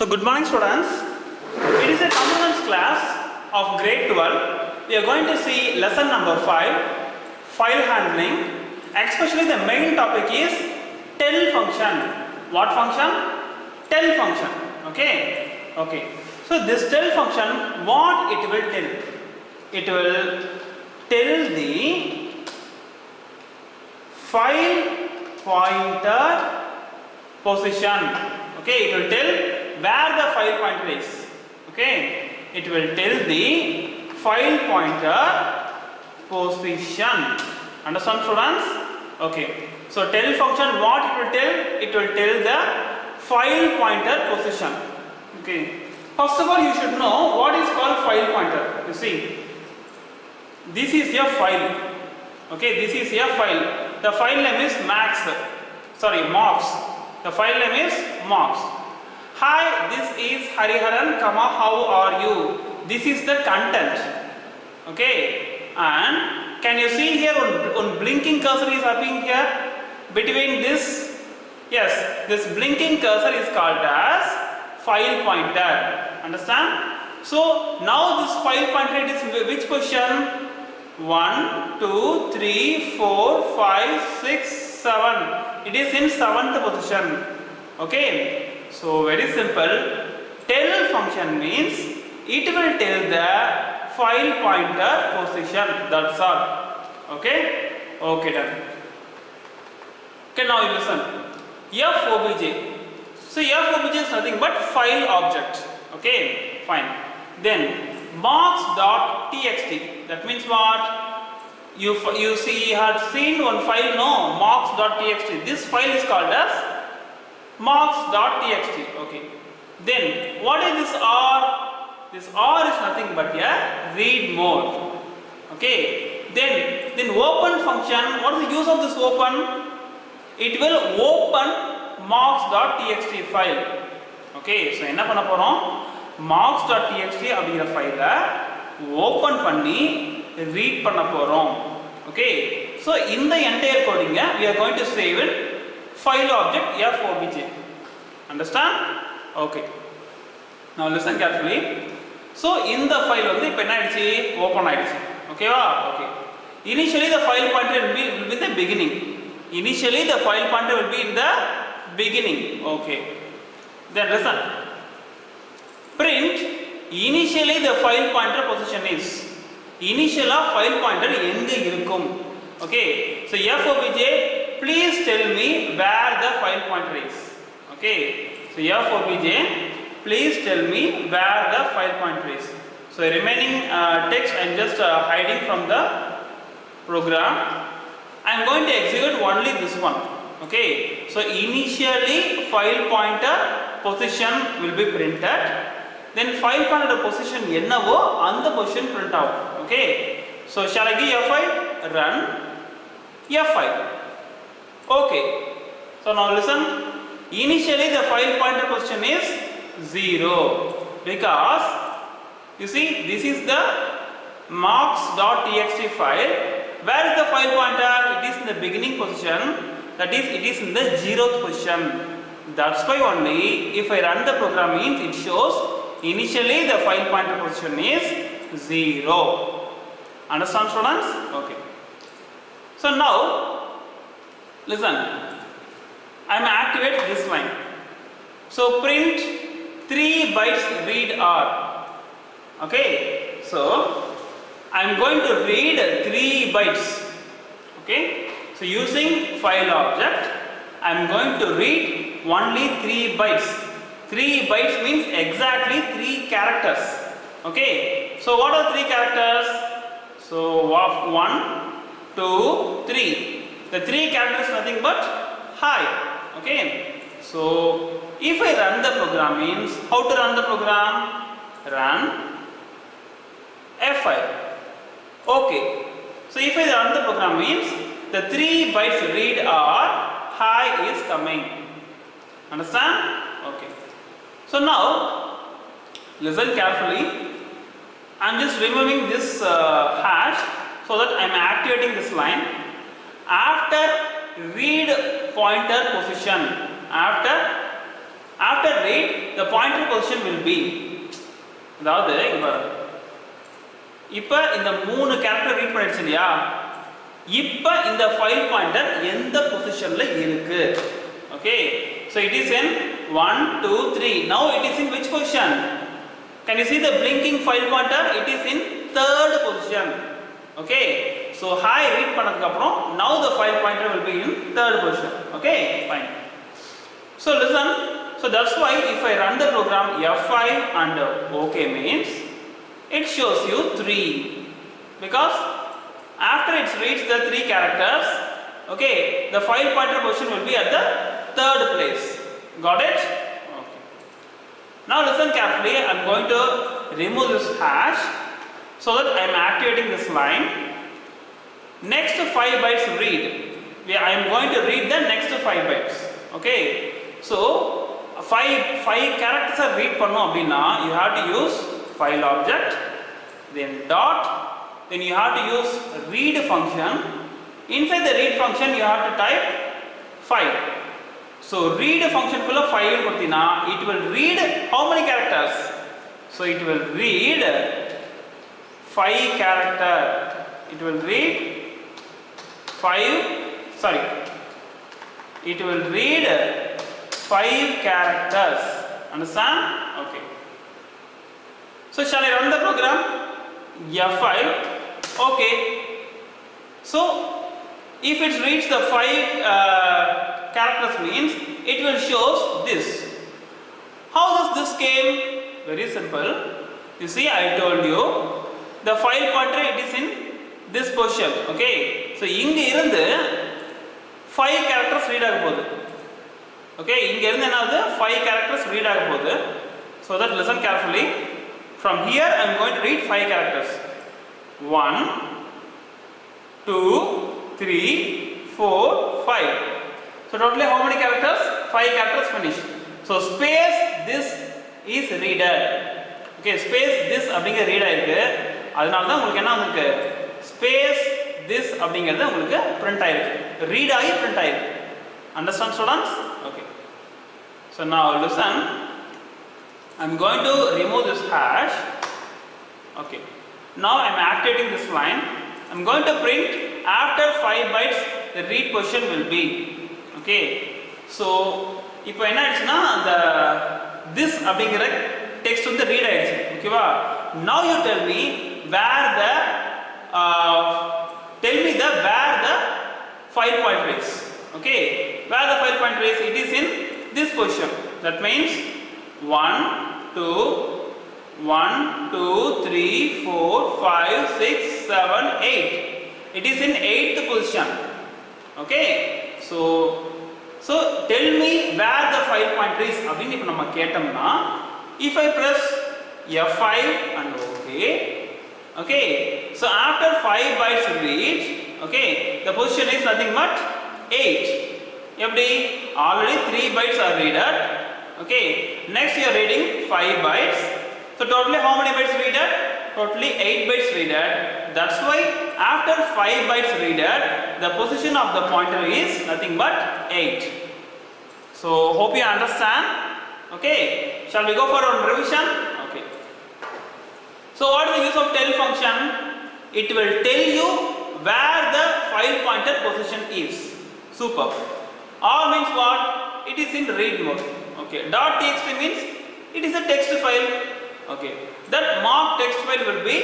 So good morning students. It is a components class of grade 12. We are going to see lesson number 5, file handling. Especially the main topic is tell function. What function? Tell function. Okay. So this tell function, what it will tell? It will tell the file pointer position. Okay, it will tell where the file pointer is. Okay, it will tell the file pointer position. Understand students? Okay, so tell function, what it will tell? It will tell the file pointer position. Okay, first of all you should know what is called file pointer. You see, this is your file. Okay, this is your file. The file name is mocks. The file name is mocks. Hi, this is Hariharan, how are you? This is the content. Okay, and can you see here on blinking cursor is appearing here between this? Yes, this blinking cursor is called as file pointer. Understand? So now this file pointer is in which position? 1, 2, 3, 4, 5, 6, 7. It is in 7th position. Okay. So very simple. Tell function means it will tell the file pointer position. That's all. Okay. Okay, done. Okay, now you listen. FOBJ. So FOBJ is nothing but file object. Okay, fine. Then mocks.txt. That means what? You see, you had seen one file, no? Mocks.txt. This file is called as mocks.txt. Okay. Then what is this R? This R is nothing but a read mode. Okay. Then open function. What is the use of this open? It will open mocks.txt file. Okay. So enna panna porom? mocks.txt அப்படிங்கிற ஃபைலை open பண்ணி read பண்ண போறோம். Okay, so இந்த entire coding we are going to save in file object FOBJ. Understand? Okay, now listen carefully. So இந்த file வந்து இப்போ என்ன ஆயிடுச்சு? ஓபன் ஆயிடுச்சு. ஓகேவா? Okay. Initially the file pointer will be in the beginning. Initially the file pointer will be in the beginning. Okay, then listen. Print initially the file pointer position is. Initial of file pointer எங்க இருக்கும்? Okay, so FOBJ, please tell me where the file pointer is. Okay, so FOBJ, please tell me where the file pointer is. So remaining text I am just hiding from the program. I am going to execute only this one. Okay, so initially file pointer position will be printed. Then file pointer position என்னவோ அந்த position print out. Okay, so shall I give F5? Run F5. Okay, so now listen. Initially the file pointer position is 0 because you see this is the mocks.txt file. Where is the file pointer? It is in the beginning position, that is it is in the 0th position. That's why only if I run the program means it shows initially the file pointer position is 0. Understand students? Okay. So now listen, I am activate this line. So print 3 bytes read R. Okay, so I am going to read 3 bytes. Okay, so using file object I am going to read only 3 bytes. 3 bytes means exactly 3 characters. Okay, so what are 3 characters? So 1, 2, 3. The 3 characters nothing but hi. Okay, so if I run the program means how to run the program? Run F5. Okay, so if I run the program means the 3 bytes read are hi is coming. Understand? Okay. So now listen carefully. I am just removing this hash so that I am activating this line. After read pointer position, after After read, the pointer position will be. அதாவது இங்க பாருங்க, இப்போ இந்த மூணு character read பண்ணிடுச்சு இல்லையா, இப்போ இந்த ஃபைல் பாயிண்டர் எந்த பொசிஷன்ல இருக்கு? Okay, so it is in 1 2 3. Now it is in which position? Can you see the blinking file pointer? It is in third position. Okay, so high read பண்ணதுக்கு அப்புறம் now the file pointer will be in third position. Okay, fine. So listen, so that's why if I run the program F5 and OK means it shows you 3, because after it reads the 3 characters, okay, the file pointer position will be at the third place. Got it? Okay. Now listen carefully. I am going to remove this hash so that I am activating this line. Next 5 bytes read. I am going to read the next 5 bytes. Okay. So 5 characters are read பண்ணனும் அப்படினா you have to use file object, then dot, then you have to use read function. Inside the read function you have to type 5. So read function kulla 5 கொடுத்தீனா it will read how many characters? So it will read 5 character. It will read 5, sorry, it will read 5 characters. Understand? Okay. So shall I run the program? F5. Okay. So if it reads the 5 characters means it will shows this. How does this came? Very simple. You see, I told you the file pointer it is in this position. Okay, so இங்க இருந்து 5 characters read ஆக போகுது. Okay, இங்க இருந்து என்ன ஆகுது? 5 characters read ஆக போகுது. So that listen carefully. From here I am going to read 5 characters. 1 2 3 4 5. So totally how many characters? 5 characters finished. So space this is reader. Okay, space this அப்படிங்க read ஆயிருக்கு. அதனால தான் உங்களுக்கு என்ன வந்திருக்கு? Space this அப்படிங்கிறது உங்களுக்கு print ஆயிருக்கு. Read ஆகி print ஆயிருக்கு. Understand students? Okay. So now listen. I am going to remove this hash. Okay. Now I am activating this line. I am going to print after 5 bytes the read position will be. Okay, so இப்போ என்ன ஆயிடுச்சுன்னா அந்த this அப்படிங்கிற text வந்து read ஆயிடுச்சு. ஓகேவா? Now you tell me where the file pointer is. Okay, where the file pointer is? It is in this position. That means 1 2 3 4 5 6 7 8. It is in 8th position. Okay, so tell me where the file pointer is அப்படினு இப்ப நம்ம கேட்டோம்னா if I press F5 and okay, so after 5 bytes read, okay, the position is nothing but 8. எப்படி already 3 bytes are readed. Okay, next you are reading 5 bytes. So totally how many bytes readed? Totally 8 bytes readed. That's why after 5 bytes readed, the position of the pointer is nothing but 8. So hope you understand. Okay, shall we go for a revision? Okay. So what is the use of tell function? It will tell you where the file pointer position is. Super. Or means what? It is in read mode. Okay. .txt means it is a text file. Okay. That mark text file will be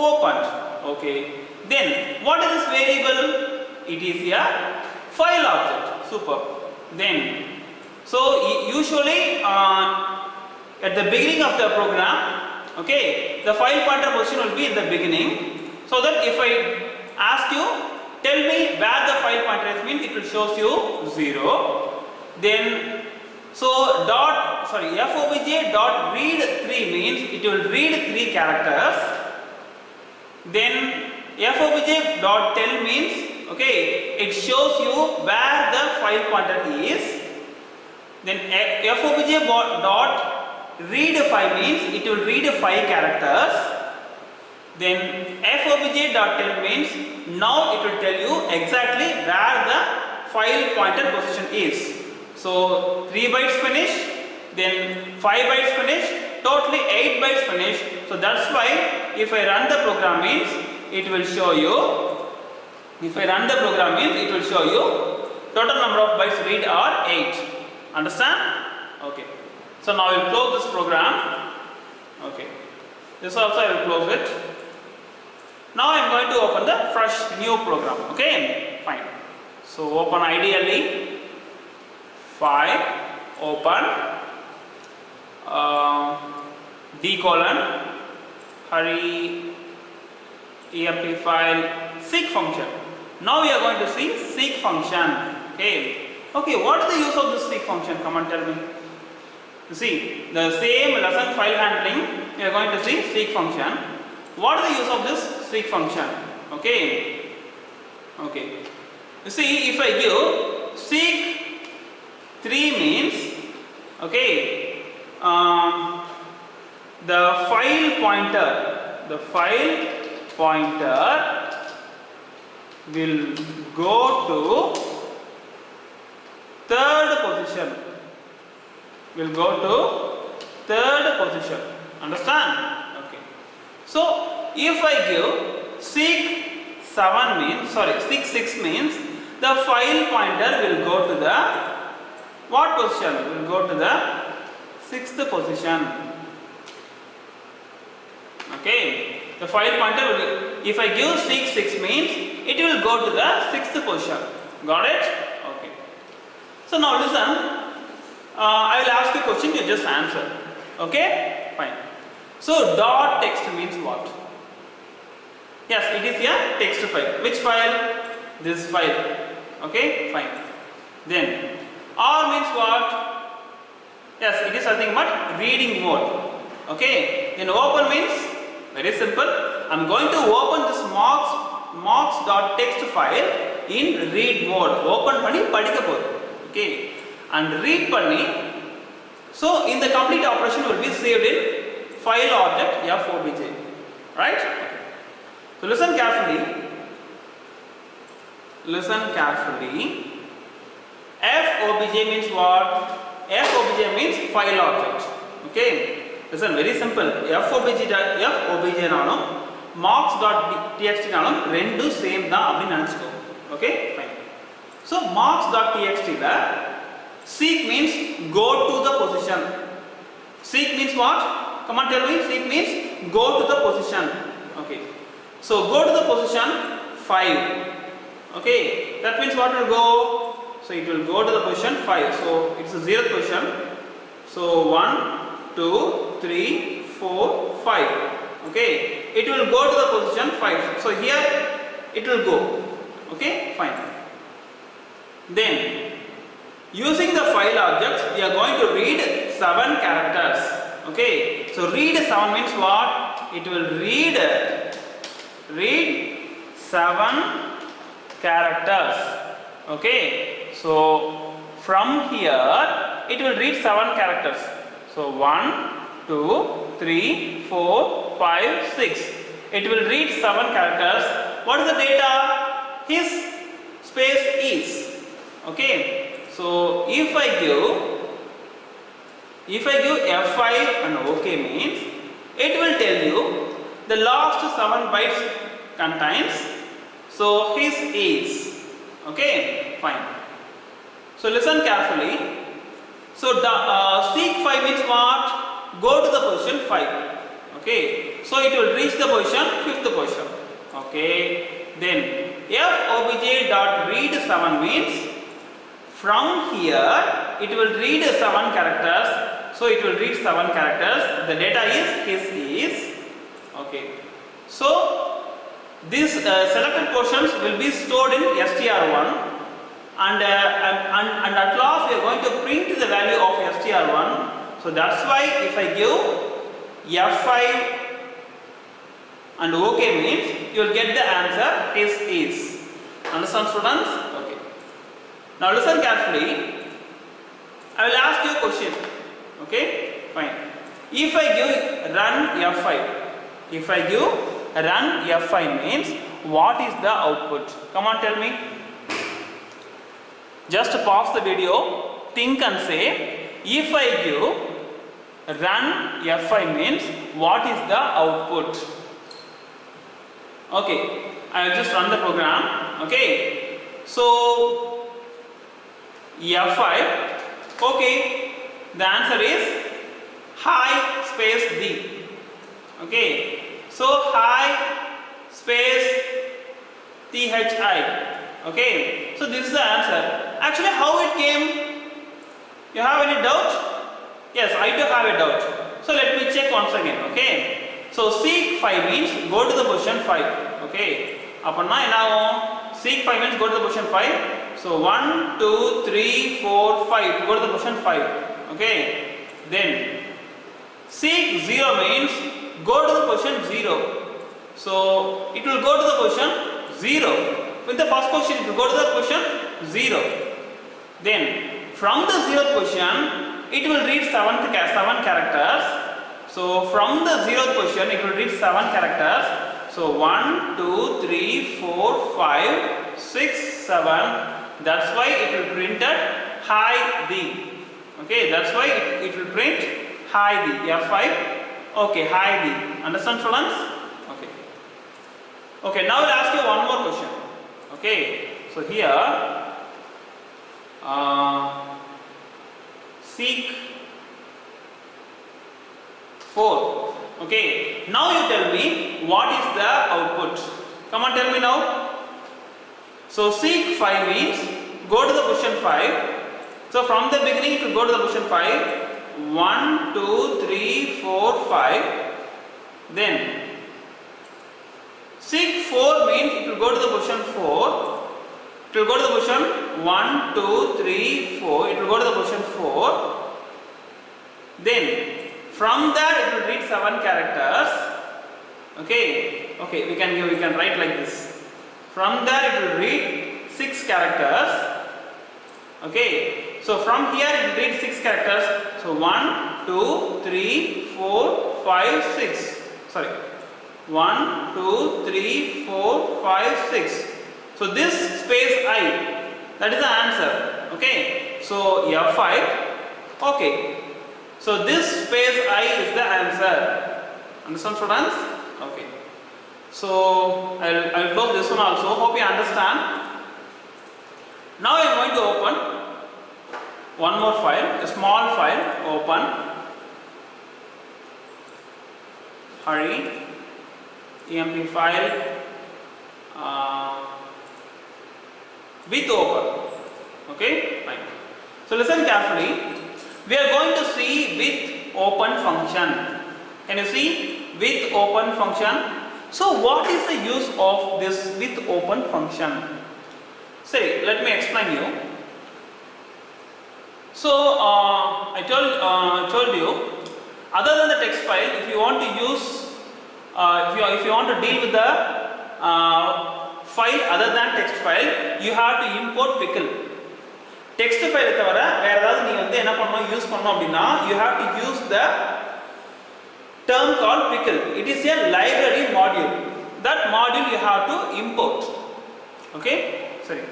opened. Okay. Then what is this variable? It is a file object. Super. Then so usually at the beginning of the program, okay, the file pointer position will be in the beginning, so that if I ask you tell me where the file pointer is means it will shows you 0. Then so fobj dot read 3 means it will read 3 characters. Then fobj dot tell means okay, it shows you where the file pointer is. Then fobj dot read 5 means it will read 5 characters. Then fobj dot tell means now it will tell you exactly where the file pointer position is. So 3 bytes finish, then 5 bytes finish, totally 8 bytes finish. So that's why if I run the program means it will show you, total number of bytes read are 8. Understand? Okay. So now I will close this program. Okay. This also I will close it. Now I am going to open the fresh new program. Okay, fine. So open ideally, file, open, d colon, hurry, emp file, seek function. Now we are going to see seek function. Okay, what is the use of this seek function? Come and tell me. You see, the same lesson file handling, we are going to see seek function. What is the use of this seek function? Okay. You see, if I give seek 3 means, okay, the file pointer will go to third position. Understand? Okay. So if I give seek 6 means the file pointer will go to the what position? Will go to the 6th position. Okay. The file pointer will, if I give seek 6 means it will go to the 6th position. Got it? Okay. So now listen. I will ask you a question, you just answer. Okay? Fine. So dot text means what? Yes, it is a text file. Which file? This file. Okay? Fine. Then R means what? Yes, it is nothing but reading mode. Okay? Then open means very simple. I am going to open this marks.txt file in read mode. Open panni padikka podu. Okay? And read panni. So in the complete operation will be saved in file object FOBJ. Right? Okay. So listen carefully. FOBJ means what? FOBJ means file object. Okay? Listen, very simple. FOBJ nalum marks.txt nalum rendu same da appdi nenichuko. Okay? Fine. So marks.txt la seek means go to the position. Seek means what? Come on, tell me. Seek means go to the position. Okay. So go to the position 5. Okay. That means what will go? So it will go to the position 5. So it's a 0th position. So 1, 2, 3, 4, 5. Okay. It will go to the position 5. So here it will go. Okay. Fine. Then using the file objects, we are going to read 7 characters. Okay. So read 7 means what? It will read 7 characters. Okay. So from here it will read 7 characters. So 1, 2, 3, 4, 5, 6. It will read 7 characters. What is the data? His space is. Okay. So if I give F5 and OK means it will tell you the last 7 bytes contains. So his is. Okay, fine. So listen carefully. So seek 5 means what? Go to the position 5. Okay. So it will reach the position 5th position. Okay. Then FOBJ dot read 7 means from here it will read 7 characters. So it will read 7 characters. The data is his is. Okay. So these selected portions will be stored in str1 and at last we are going to print the value of str1. So that's why if I give F5 and OK means you will get the answer his is. Understand, students? Okay. Now listen carefully. I will ask you a question. Okay? Fine. If I give run F5 means what is the output? Come on, tell me. Just pause the video, think and say, if I give run F5 means what is the output. Okay, I will just run the program. Okay, so F5. Okay, the answer is hi space D. Okay, so hi space THI. Okay, so this is the answer. Actually, how it came? You have any doubt? Yes, I do have a doubt. So let me check once again. Okay, so seek 5 means go to the position 5. Okay, appanna enna seek 5 means go to the position 5. So 1, 2, 3, 4, 5. Go to the position 5. Okay, then seek 0 means go to the position 0. So it will go to the position 0. In the first position, it will go to the position 0. Then from the 0th position, it will read 7 characters. So from the 0th position, it will read 7 characters. So 1, 2, 3, 4, 5, 6, 7. That's why it will print at hi D. Okay, that's why it will print hi D. F5. Okay, hi D. Understand, students? Okay. Okay, now I'll ask you one more question. Okay, so here seek 4. Okay, now you tell me what is the output. Come on, tell me now. So seek 5 means go to the position 5. So from the beginning it will go to the position 5. 1, 2, 3, 4, 5. Then seek 4 means it will go to the position 4. It will go to the position 1, 2, 3, 4. It will go to the position 4. Then from that it will read 7 characters. Okay, okay, we can write like this. From there it will read 6 characters. Okay, so from here it will read 6 characters. So 1, 2, 3, 4, 5, 6. Sorry. 1, 2, 3, 4, 5, 6. So this space I, that is the answer. Okay, so F5. Okay, so this space I is the answer. Understand, students? Okay, so I'll close this one also. Hope you understand. Now I am going to open one more file, a small file. Open. Hurry. EMP file with open. Okay, fine. So listen carefully. We are going to see with open function. Can you see with open function? So what is the use of this with open function? Say, let me explain you. So I told you, other than the text file, if you want to use if you want to deal with the file other than text file, you have to import pickle. Text file தவிர வேற ஏதாவது நீ வந்து என்ன பண்ணனும் use பண்ணனும் அப்படினா you have to use the term called pickle. It is a library module. That module you have to import. Okay, sorry.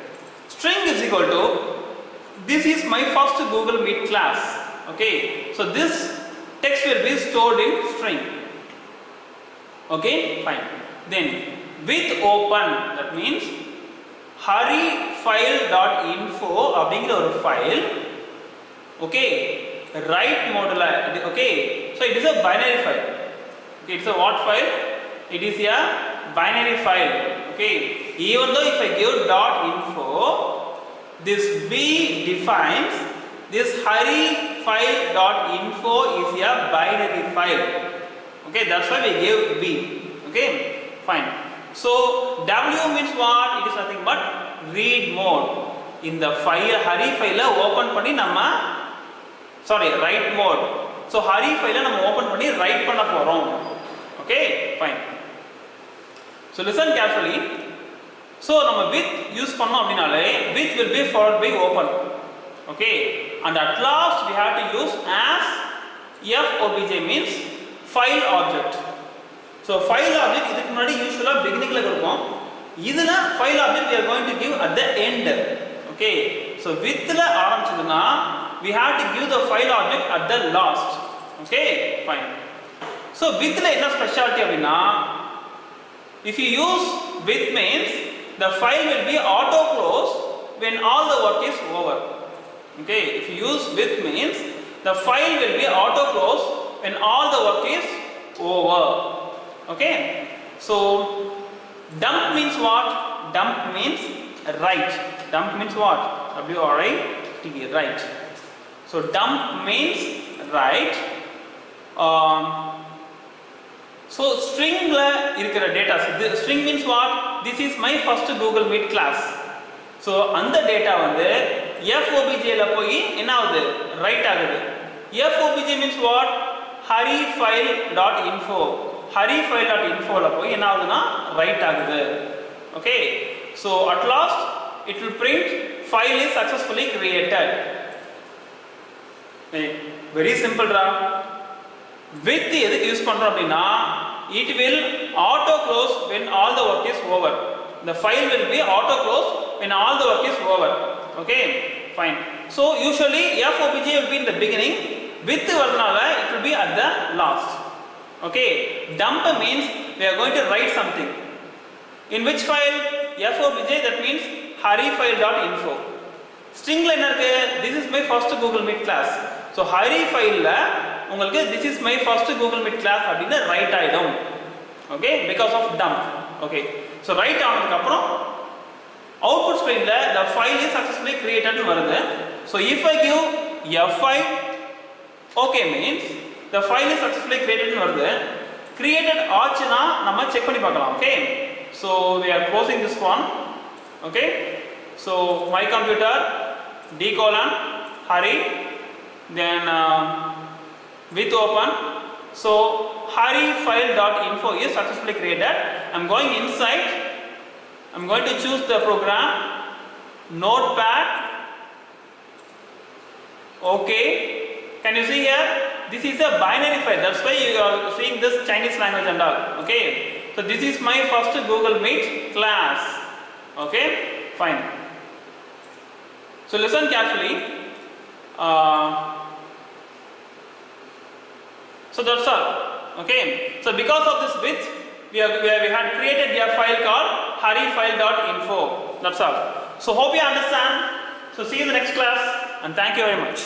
String is equal to, this is my first Google Meet class. Okay, so this text will be stored in string. Okay, fine. Then with open, that means hurryfile.info அப்படிங்கிற ஒரு file. Okay, write module. Okay, so it is a binary file. Okay, it's a what file? It is a binary file. Okay, even though if I give .info, this B defines this hurryfile.info is a binary file. Okay, that's why we gave B. Okay, fine. So W means what? It is nothing but read mode. In the file hurry file open பண்ணி நம்ம write mode. So hurry file நம்ம open பண்ணி write பண்ண போறோம். Okay, fine. So listen carefully. So நம்ம with use பண்ணோம் அப்படினாலே with will be followed by open. Okay, and at last we have to use as FOBJ means file object. So file object இதுக்கு முன்னாடி யூசுவலா beginningல கொடுப்போம். இதுல file object we are going to give at the end. Okay, so withல ஆரம்பிச்சதுனா we have to give the file object at the last. Okay, fine. So widthல என்ன speciality அப்படின்னா, if you use width means the file will be auto close when all the work is over. Okay, if you use width means the file will be auto close when all the work is over. Okay, so dump means what? Dump means write. Dump means what? W-R-I-T, write. So dump means write. So string la irukra data, string means what? This is my first Google Meet class. So அந்த data வந்து FOBJ la போய் என்ன ஆகுது, write ஆகுது. FOBJ means what? harifile.info. harifile.info la போய் என்ன ஆகுதுனா write ஆகுது. Okay, so at last it will print file is successfully created. Very simple ra. With எதுக்கு யூஸ் பண்றோம் அப்படின்னா, it will auto close when all the work is over. The file will be auto close when all the work is over. Okay, fine. So usually FOBJ will be in the beginning, with வரனால it will be at the last. Okay, dump means we are going to write something. In which file? FOBJ, that means harifile.info. String la என்ன இருக்கு? This is my first Google Meet class. So harifile la உங்களுக்கு this is my first Google Meet class அப்படினா right ஆயிடும். Okay, because of dump. Okay, so right ஆனதுக்கு அப்புறம் output screen la the file is successfully created னு வருது. So if I give F5, okay means the file is successfully created னு வருது. created ஆச்சுனா நம்ம செக் பண்ணி பார்க்கலாம். Okay, so we are closing this one. Okay, so my computer d:hari, then with open. So harifile.info is successfully created. I'm going inside. I'm going to choose the program Notepad. Okay, can you see here? This is a binary file. That's why you are seeing this Chinese language and all. Okay, so this is my first Google Meet class. Okay, fine. So listen carefully. So that's all. Okay, so because of this width, we had created a file called harifile.info. That's all. So hope you understand. So see you in the next class, and thank you very much.